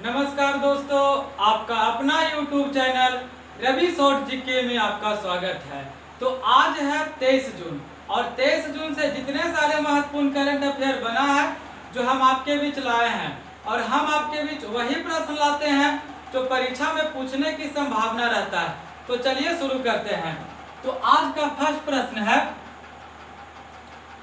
नमस्कार दोस्तों, आपका अपना YouTube चैनल रवि शॉर्ट जीके में आपका स्वागत है। तो आज है 23 जून और 23 जून से जितने सारे महत्वपूर्ण करंट अफेयर बना है जो हम आपके बीच लाए हैं और हम आपके बीच वही प्रश्न लाते हैं जो परीक्षा में पूछने की संभावना रहता है। तो चलिए शुरू करते हैं। तो आज का फर्स्ट प्रश्न है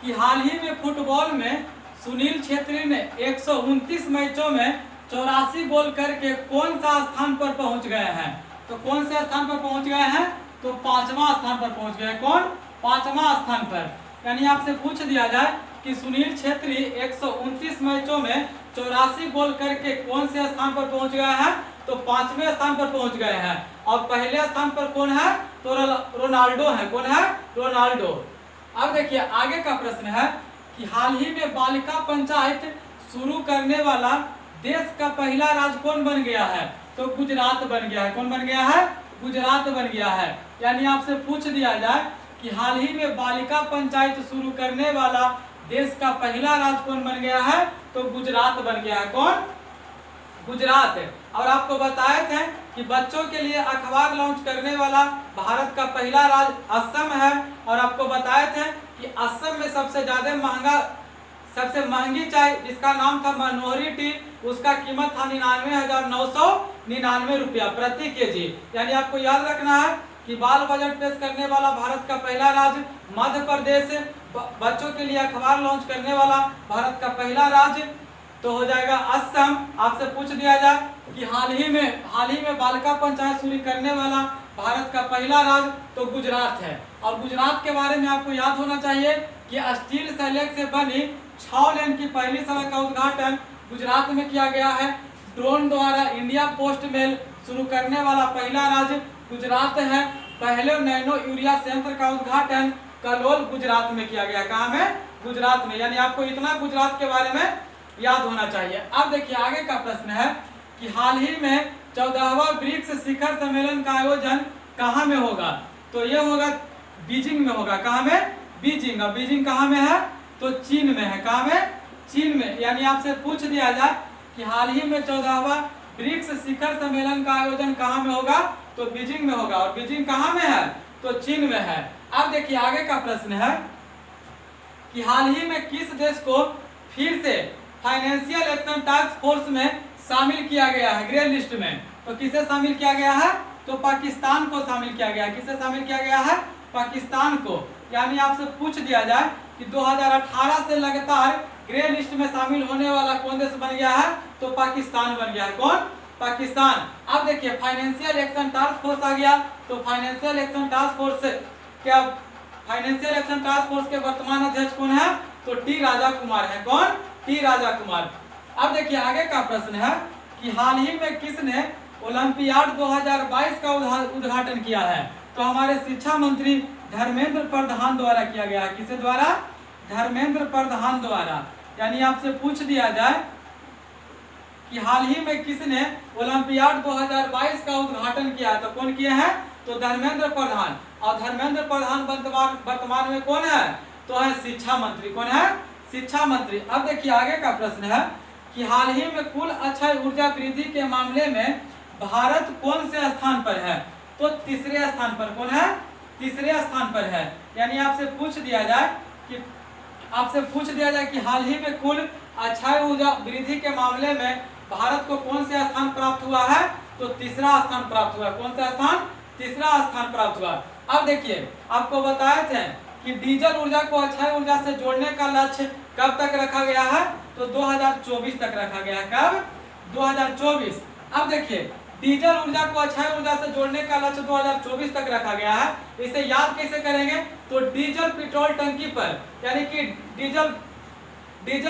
कि हाल ही में फुटबॉल में सुनील छेत्री ने 129 मैचों में 84 गोल करके कौन सा स्थान पर पहुंच गए हैं? तो कौन से स्थान पर पहुंच गए हैं? तो 5वां स्थान पर पहुंच गए। कौन? 5वां स्थान पर। यानी आपसे पूछ दिया जाए कि सुनील छेत्री 129 मैचों में 84 गोल करके कौन से स्थान पर पहुंच गए हैं? तो 5वें स्थान पर पहुंच गए हैं। और पहले स्थान पर कौन है? तो रोनाल्डो है। कौन है? रोनाल्डो। अब देखिए आगे का प्रश्न है कि हाल ही में बालिका पंचायत शुरू करने वाला देश का पहला राज्य कौन बन गया है? तो गुजरात बन गया है। कौन बन गया है? गुजरात बन गया है। यानी आपसे पूछ दिया जाए कि हाल ही में बालिका पंचायत शुरू करने वाला देश का पहला राज्य कौन बन गया है? तो गुजरात बन गया है। कौन? गुजरात। और आपको बताए थे कि बच्चों के लिए अखबार लॉन्च करने वाला भारत का पहला राज्य असम है। और आपको बताए थे कि असम में सबसे महंगी चाय जिसका नाम था मनोहरी टी, उसका कीमत था 99,999 रुपया प्रति केजी। यानी आपको याद रखना है कि बाल बजट पेश करने वाला भारत का पहला राज्य मध्य प्रदेश, बच्चों के लिए अखबार लॉन्च करने वाला भारत का पहला राज्य तो हो जाएगा असम। आपसे पूछ दिया जाए कि हाल ही में बालिका पंचायत शुरू करने वाला भारत का पहला राज्य तो गुजरात है। और गुजरात के बारे में आपको याद होना चाहिए कि स्टील सैलेक से बनी 6 लेन की पहली सड़क का उद्घाटन गुजरात में किया गया है। ड्रोन द्वारा इंडिया पोस्ट मेल शुरू करने वाला पहला राज्य गुजरात है। पहले नैनो यूरिया संयंत्र का उद्घाटन कलोल गुजरात में किया गया। कहाँ में? गुजरात में। यानी आपको इतना गुजरात के बारे में याद होना चाहिए। अब देखिए आगे का प्रश्न है कि हाल ही में 14वां ब्रिक्स शिखर सम्मेलन का आयोजन कहाँ में होगा? तो ये होगा बीजिंग में होगा। कहाँ में? बीजिंग। और बीजिंग कहाँ में है? तो चीन में है। कहाँ में? चीन में। यानी आपसे पूछ दिया जाए कि हाल ही में 14वां ब्रिक्स शिखर सम्मेलन का आयोजन कहाँ में होगा? तो बीजिंग में होगा। और बीजिंग कहाँ में है? तो चीन में है। अब देखिए आगे का प्रश्न है कि हाल ही में किस देश को फिर से फाइनेंशियल एक्शन टास्क फोर्स में शामिल किया गया है ग्रे लिस्ट में? तो किसे शामिल किया गया है? तो पाकिस्तान को शामिल किया गया है। किसे शामिल किया गया है? पाकिस्तान को। यानी आपसे पूछ दिया जाए कि 2018 से लगातार ग्रे लिस्ट में शामिल होने वाला कौन देश बन गया है? तो पाकिस्तान बन गया है। कौन? पाकिस्तान। अब देखिए फाइनेंशियल एक्शन टास्क फोर्स आ गया। तो फाइनेंशियल एक्शन टास्क फोर्स के वर्तमान अध्यक्ष कौन है? तो टी राजा कुमार है। कौन? टी राजा कुमार। अब देखिए आगे का प्रश्न है कि हाल ही में किसने ओलंपियाड 2022 का उद्घाटन किया है? तो हमारे शिक्षा मंत्री धर्मेंद्र प्रधान द्वारा किया गया है। किसे द्वारा? धर्मेंद्र प्रधान द्वारा। यानी आपसे पूछ दिया जाए कि हाल ही में किसने ओलंपियाड 2022 का उद्घाटन किया है? तो कौन किए हैं? तो धर्मेंद्र प्रधान। और धर्मेंद्र प्रधान वर्तमान में कौन है? तो है शिक्षा मंत्री। कौन है? शिक्षा मंत्री। अब देखिए आगे का प्रश्न है कि हाल ही में कुल अक्षय ऊर्जा वृद्धि के मामले में भारत कौन से स्थान पर है? तो तीसरे स्थान पर। कौन है? तीसरे स्थान पर है। यानी आपसे पूछ दिया जाए कि हाल ही में कुल अक्षय ऊर्जा वृद्धि के मामले में भारत को कौन से स्थान प्राप्त हुआ है? तो तीसरा स्थान प्राप्त हुआ। कौन सा स्थान? तीसरा स्थान प्राप्त हुआ। अब देखिए आपको बताए थे कि डीजल ऊर्जा को अक्षय ऊर्जा से जोड़ने का लक्ष्य कब तक रखा गया है? तो 2024 तक रखा गया है। कब? 2024। अब देखिए डीजल ऊर्जा को अक्षय ऊर्जा से जोड़ने का लक्ष्य 2024 तक रखा गया है। इसे याद कैसे करेंगे? तो डीजल पेट्रोल टंकी पर, यानी कि डीजल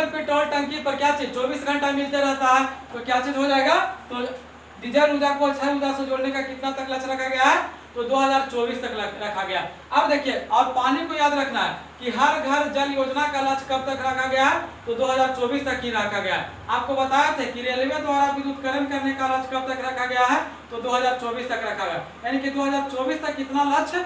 पेट्रोल टंकी पर क्या चीज 24 घंटा मिलते रहता है। तो क्या चीज हो जाएगा? तो डीजल ऊर्जा को अक्षय ऊर्जा से जोड़ने का कितना तक लक्ष्य रखा गया है? तो 2024 तक रखा गया। अब देखिए और पानी को याद रखना है कि हर घर जल योजना का लक्ष्य कब तक रखा गया है? तो 2024 तक ही रखा गया। आपको बताया था कि रेलवे द्वारा विद्युतीकरण करने का लक्ष्य कब तक रखा गया है? तो 2024 तक रखा गया। यानी कि 2024 तक कितना लक्ष्य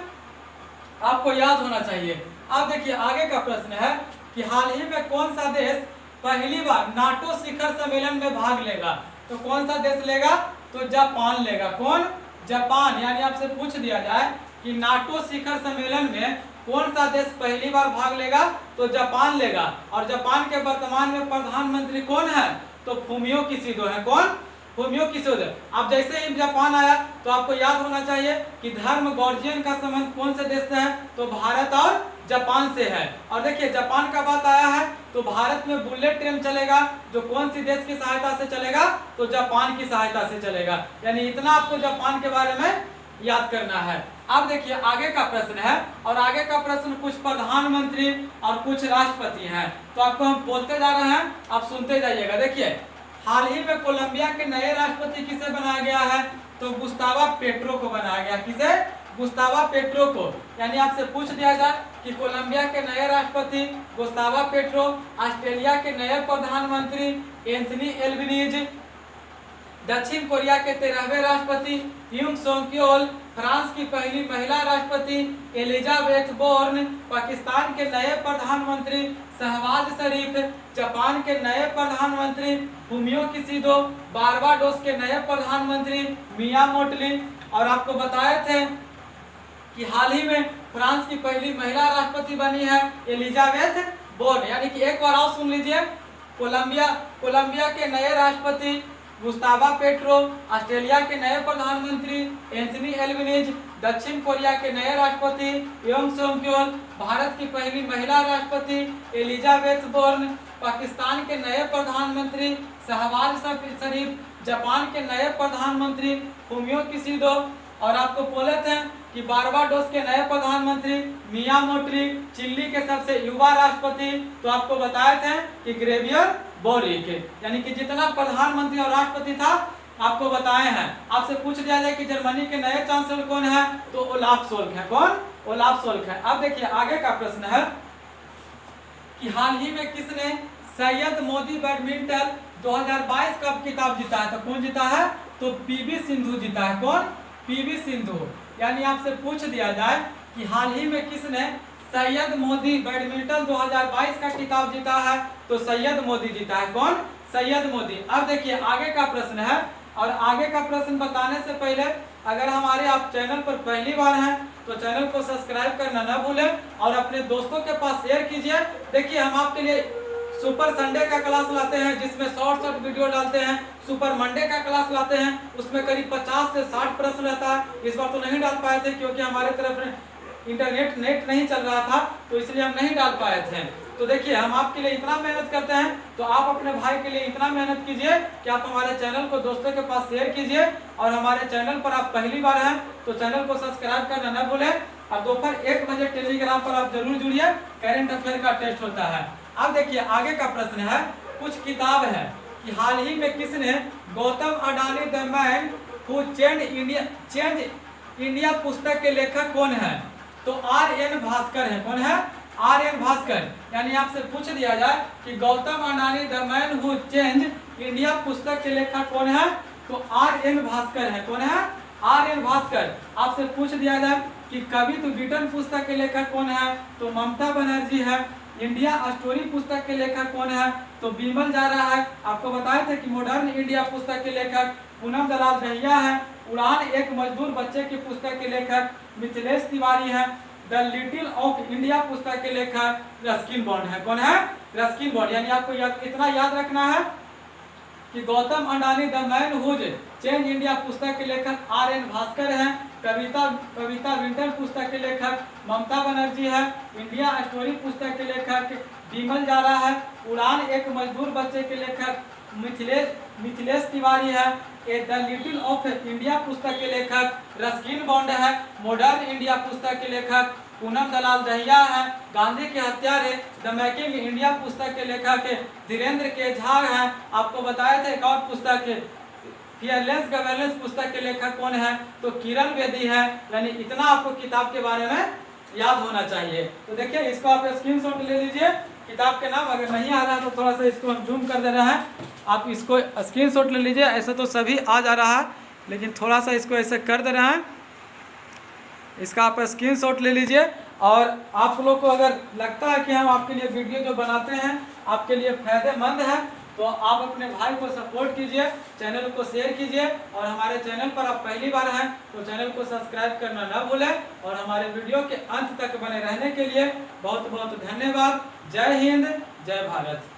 आपको याद होना चाहिए। अब देखिए आगे का प्रश्न है कि हाल ही में कौन सा देश पहली बार नाटो शिखर सम्मेलन में भाग लेगा? तो कौन सा देश लेगा? तो जापान लेगा। कौन? जापान। यानी आपसे पूछ दिया जाए कि नाटो शिखर सम्मेलन में कौन सा देश पहली बार भाग लेगा? तो जापान लेगा। और जापान के वर्तमान में प्रधानमंत्री कौन है? तो फूमियो किशिडो है। कौन? फूमियो किशिडो। अब जैसे ही जापान आया तो आपको याद होना चाहिए कि धर्म गॉर्जियन का संबंध कौन से देश से है? तो भारत और जापान से है। और देखिए जापान का बात आया है तो भारत में बुलेट ट्रेन चलेगा, जो कौन सी देश की सहायता से चलेगा? तो जापान की सहायता से चलेगा। यानी इतना आपको जापान के बारे में याद करना है। अब देखिए आगे का प्रश्न है, और आगे का प्रश्न कुछ प्रधानमंत्री और कुछ राष्ट्रपति हैं, तो आपको हम बोलते जा रहे हैं, आप सुनते जाइएगा। देखिए हाल ही में कोलंबिया के नए राष्ट्रपति किसे बनाया गया है? तो गुस्तावा पेट्रो को बनाया गया। किसे? गुस्तावा पेट्रो को। यानी आपसे पूछ दिया जाए कि कोलंबिया के नए राष्ट्रपति गुस्तावा पेट्रो, ऑस्ट्रेलिया के नए प्रधानमंत्री एंथनी एल्बनीज, दक्षिण कोरिया के 13वें राष्ट्रपति यूंग सोंग योल, फ्रांस की पहली महिला राष्ट्रपति एलिजाबेथ बोर्न, पाकिस्तान के नए प्रधानमंत्री शहबाज शरीफ, जापान के नए प्रधानमंत्री फूमियो किशिडो, बारबाडोस के नए प्रधानमंत्री मिया मोटली। और आपको बताए थे कि हाल ही में फ्रांस की पहली महिला राष्ट्रपति बनी है एलिजाबेथ बोर्न। यानी कि एक बार और सुन लीजिए, कोलंबिया के नए राष्ट्रपति गुस्तावा पेट्रो, ऑस्ट्रेलिया के नए प्रधानमंत्री एंथनी एल्बनीज, दक्षिण कोरिया के नए राष्ट्रपति यूंग सोंग योल, भारत की पहली महिला राष्ट्रपति एलिजाबेथ बोर्न, पाकिस्तान के नए प्रधानमंत्री शहबाज शरीफ, जापान के नए प्रधानमंत्री फूमियो किशिडो। और आपको बोले थे कि बारबाडोस के नए प्रधानमंत्री मिया मोटली, चिली के सबसे युवा राष्ट्रपति तो आपको बताए थे कि ग्रेवियर बोरिक। यानी कि जितना प्रधानमंत्री और राष्ट्रपति था आपको बताए हैं। आपसे पूछ दिया जाए कि जर्मनी के नए चांसलर कौन है? तो ओलाफ शोल्क है। कौन? ओलाफ शोल्क है। अब देखिए आगे का प्रश्न है कि हाल ही में किसने सैयद मोदी बैडमिंटन 2022 का खिताब जीता है? तो कौन जीता है? तो पीवी सिंधु जीता है। कौन? पीवी सिंधु। यानी आपसे पूछ दिया जाए कि हाल ही में किसने सैयद मोदी बैडमिंटन 2022 का खिताब जीता है? तो सैयद मोदी जीता है। कौन? सैयद मोदी। अब देखिए आगे का प्रश्न है, और आगे का प्रश्न बताने से पहले अगर हमारे आप चैनल पर पहली बार हैं तो चैनल को सब्सक्राइब करना ना भूलें और अपने दोस्तों के पास शेयर कीजिए। देखिए हम आपके लिए सुपर संडे का क्लास लाते हैं जिसमें शॉर्ट वीडियो डालते हैं, सुपर मंडे का क्लास लाते हैं उसमें करीब 50 से 60 प्रश्न रहता है। इस बार तो नहीं डाल पाए थे क्योंकि हमारे तरफ इंटरनेट नहीं चल रहा था, तो इसलिए हम नहीं डाल पाए थे। तो देखिए हम आपके लिए इतना मेहनत करते हैं, तो आप अपने भाई के लिए इतना मेहनत कीजिए कि आप हमारे चैनल को दोस्तों के पास शेयर कीजिए, और हमारे चैनल पर आप पहली बार हैं तो चैनल को सब्सक्राइब करना न भूलें। और दोपहर 1 बजे टेलीग्राम पर आप जरूर जुड़िए, करंट अफेयर का टेस्ट होता है। अब देखिए आगे का प्रश्न है, कुछ किताब है कि हाल ही में किसने Gautam Adani the man who change India पुस्तक के लेखक कौन है? तो RN भास्कर है। कौन है? RN भास्कर। यानी आपसे पूछ दिया जाए कि Gautam Adani the man who change India पुस्तक के लेखक कौन है? तो RN भास्कर है। कौन है? RN भास्कर। आपसे पूछ दिया जाए कि कवि तो ब्रिटेन पुस्तक के लेखक कौन है? तो ममता बनर्जी है। इंडिया स्टोरी पुस्तक के लेखक कौन है? तो बिमल जा रहा है। आपको बताए थे कि मॉडर्न इंडिया पुस्तक के लेखक पूनम दलाल दहिया है। उड़ान एक मजदूर बच्चे की पुस्तक के लेखक मिथिलेश तिवारी है। द लिटिल ऑफ इंडिया पुस्तक के लेखक रस्किन बॉन्ड है। कौन है? Ruskin bond. यानी आपको इतना याद रखना है कि Gautam Adani the man who change India पुस्तक के लेखक RN भास्कर हैं। कविता विंटर पुस्तक के लेखक ममता बनर्जी है। इंडिया स्टोरी पुस्तक के लेखक बिमल जारा है। उड़ान एक मजदूर बच्चे के लेखक मिथिलेश तिवारी है। द लिटिल ऑफ इंडिया पुस्तक के लेखक रस्किन बॉन्ड है। मॉडर्न इंडिया पुस्तक के लेखक पूनम दलाल दहिया है। गांधी के हत्यारे द मेकिंग इंडिया पुस्तक के लेखक धीरेन्द्र के झा हैं। आपको बताए थे एक और पुस्तक फियरलेस गवर्नेंस पुस्तक के लेखक कौन है? तो किरण बेदी है। यानी इतना आपको किताब के बारे में याद होना चाहिए। तो देखिए इसको आप स्क्रीनशॉट ले लीजिए, किताब के नाम अगर नहीं आ रहा है तो थोड़ा सा इसको हम जूम कर दे रहे हैं, आप इसको स्क्रीनशॉट ले लीजिए। ऐसा तो सभी आ जा रहा है लेकिन थोड़ा सा इसको ऐसे कर दे रहे हैं, इसका आप स्क्रीनशॉट ले लीजिए। और आप लोग को अगर लगता है कि हम आपके लिए वीडियो जो बनाते हैं आपके लिए फ़ायदेमंद है तो आप अपने भाई को सपोर्ट कीजिए, चैनल को शेयर कीजिए और हमारे चैनल पर आप पहली बार हैं तो चैनल को सब्सक्राइब करना ना भूलें और हमारे वीडियो के अंत तक बने रहने के लिए बहुत बहुत धन्यवाद। जय हिंद, जय भारत।